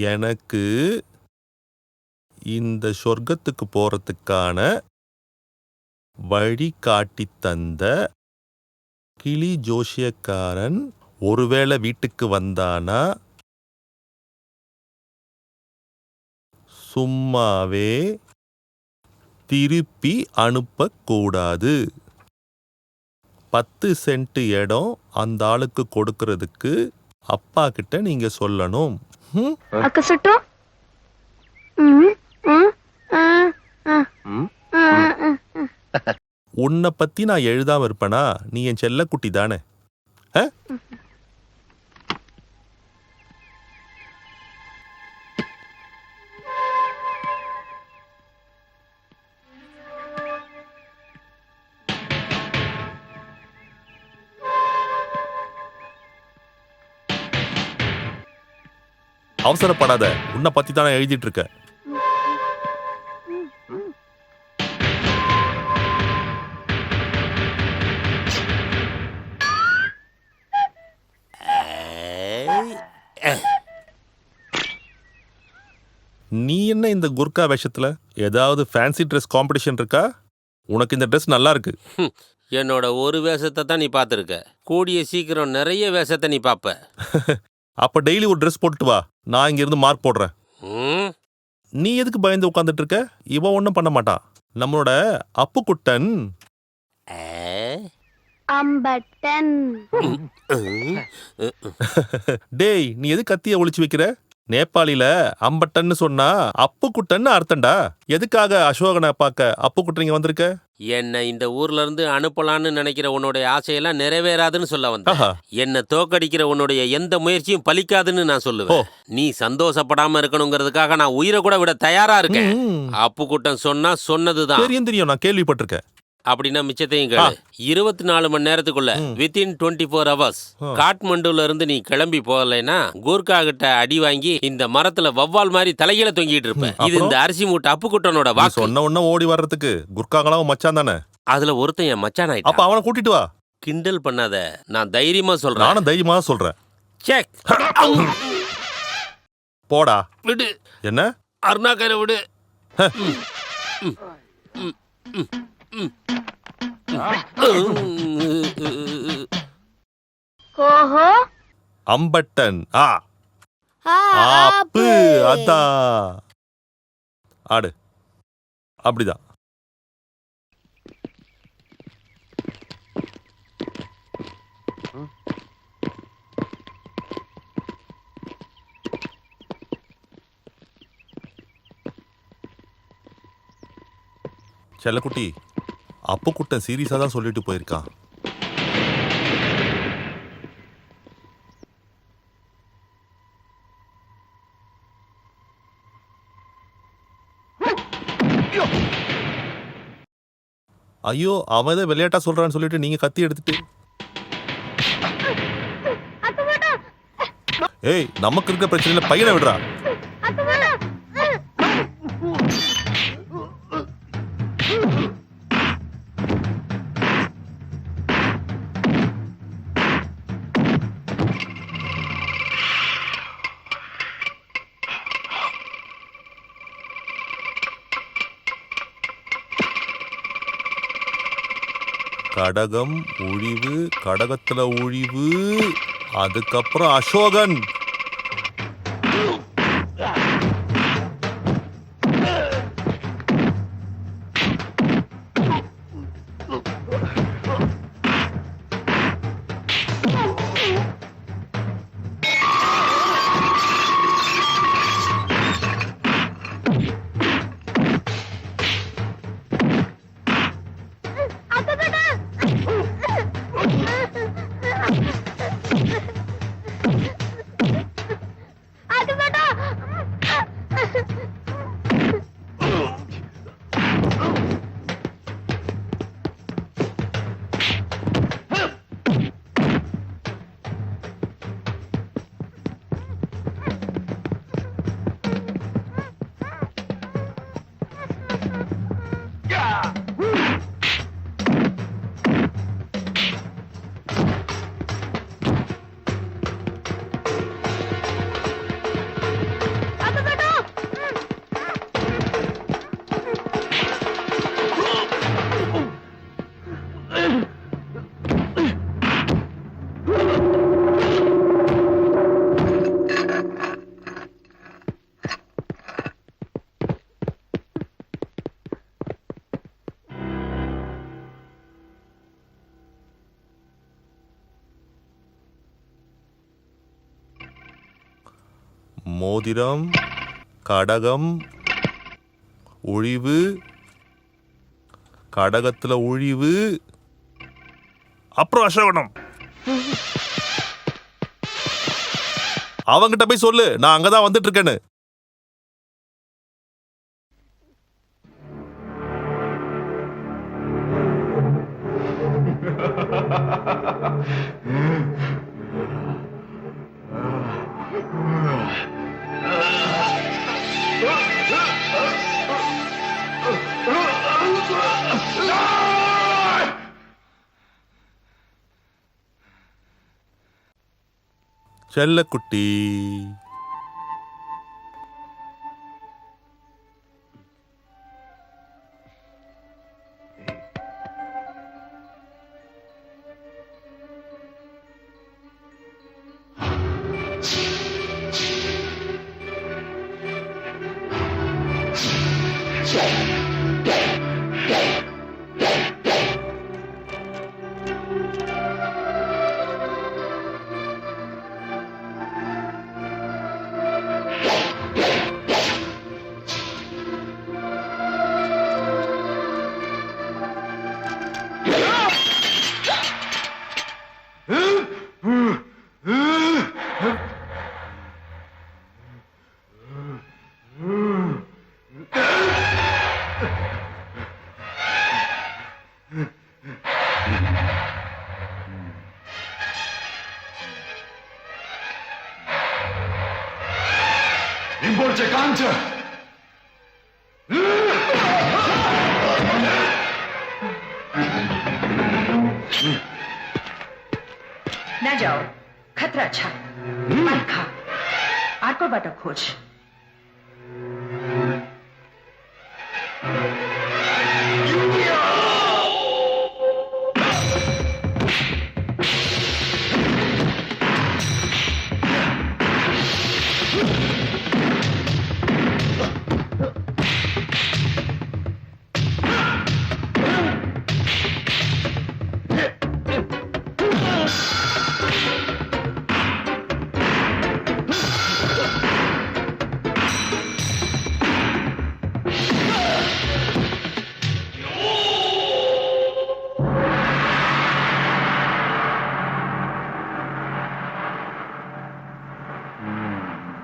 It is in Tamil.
எனக்கு இந்த சொர்க்கத்துக்கு போறதுக்கான வழி காட்டி தந்த கிளி ஜோஷியக்காரன் ஒருவேளை வீட்டுக்கு வந்தானா சும்மாவே திருப்பி அனுப்பக்கூடாது. 10 சென்ட் இடம் அந்த ஆளுக்கு கொடுக்கறதுக்கு அப்பா கிட்ட நீங்க சொல்லணும். உன்னை பத்தி நான் எழுதாம இருப்பேனா? நீ என் செல்ல குட்டி தானே. அவசரப்படாத, உன்னை பத்தி தானே எழுதிட்டு இருக்க. நீ என்ன இந்த குர்கா வேஷத்துல? ஏதாவது ஃபேன்சி ட்ரெஸ் காம்படிஷன் இருக்கா? உனக்கு இந்த ட்ரெஸ் நல்லா இருக்கு. என்னோட ஒரு வேஷத்தை தான் நீ பார்த்துருக்க. கூடிய சீக்கிரம் நிறைய வேஷத்தை நீ பார்ப்ப. அப்ப டெய்லி ஒரு ட்ரெஸ் போட்டுட்டு வா, நான் இங்க இருந்து மார்க் போடுறேன். நீ எதுக்கு பயந்து உட்காந்துட்டு இருக்க? இவன் ஒன்றும் பண்ண மாட்டான். நம்மளோட அப்புக்குட்டன். டேய், நீ எது கத்திய ஒளிச்சு வைக்கிற? நேபாளில அம்பட்டன்னு சொன்னா அப்புக்குட்டன்னு அர்த்தம்டா. எதுக்காக அசோகனை பார்க்க அப்புக்குட்டீங்க வந்திருக்க? என்ன இந்த ஊர்ல இருந்து அனுப்பலான்னு நினைக்கிற உன்னுடைய ஆசையெல்லாம் நிறைவேறாதுன்னு சொல்ல வந்த. என்ன தோக்கடிக்கிற உன்னுடைய எந்த முயற்சியும் பலிக்காதுன்னு நான் சொல்லுவேன். நீ சந்தோஷப்படாம இருக்கணுங்கிறதுக்காக நான் உயிரை கூட விட தயாரா இருக்கேன். அப்புக்குட்டன் சொன்னா சொன்னதுதான். தெரியும், நான் கேள்விப்பட்டிருக்கேன். அப்படின்னா மிச்சத்தையும் கேளு. 24 மணி நேரத்துக்குள்ள வித்தின் 24 hours காட்மண்டுல இருந்து நீ கிளம்பி போகலைன்னா கூர்கா கிட்ட அடி வாங்கி இந்த மரத்துல வவ்வால் மாதிரி தலையில தொங்கிட்டு இருப்ப. இது இந்த அரிசி மூட்டை அப்புக்குட்டனோட வாக்கு. சொன்ன உடனே ஓடி வர்றதுக்கு குர்காங்களாவும் மச்சான் தானே. அதுல ஒருத்தன் என் மச்சான் ஆயிட்டான். அப்ப அவனை கூட்டிட்டு வா. கிண்டல் பண்ணாத, நான் தைரியமா சொல்றேன். நானும் தைரியமா சொல்றேன். செக். போடா. விடு. என்ன? அருணாக்கரை விடு. அம்பட்டன். ஆப்பு. அதான் ஆடு. அப்படிதான். செல்லக்குட்டி, அப்புக்குட்டன் சீரியஸா தான் சொல்லிட்டு போயிருக்கான். ஐயோ, அவன் ஏதோ விளையாட்டா சொல்றான்னு சொல்லிட்டு நீங்க கத்தி எடுத்துட்டு. ஏய், நமக்கு இருக்க பிரச்சனையில பையனை விடுறா. கடகம் ஒழிவு, கடகத்துல ஒழிவு, அதுக்கப்புறம் அசோகன். மோதிரம், கடகம், ஒழிவு, கடகத்துல ஒழிவு, அப்புறம் அசோகனம். அவங்கிட்ட போய் சொல்லு நான் அங்கதான் வந்துட்டு இருக்கேன்னு. செல்லக்குட்டி, Imporce cancha! ना जाओ, खतरा अच्छा। मार खा, आर को बाटा खोज।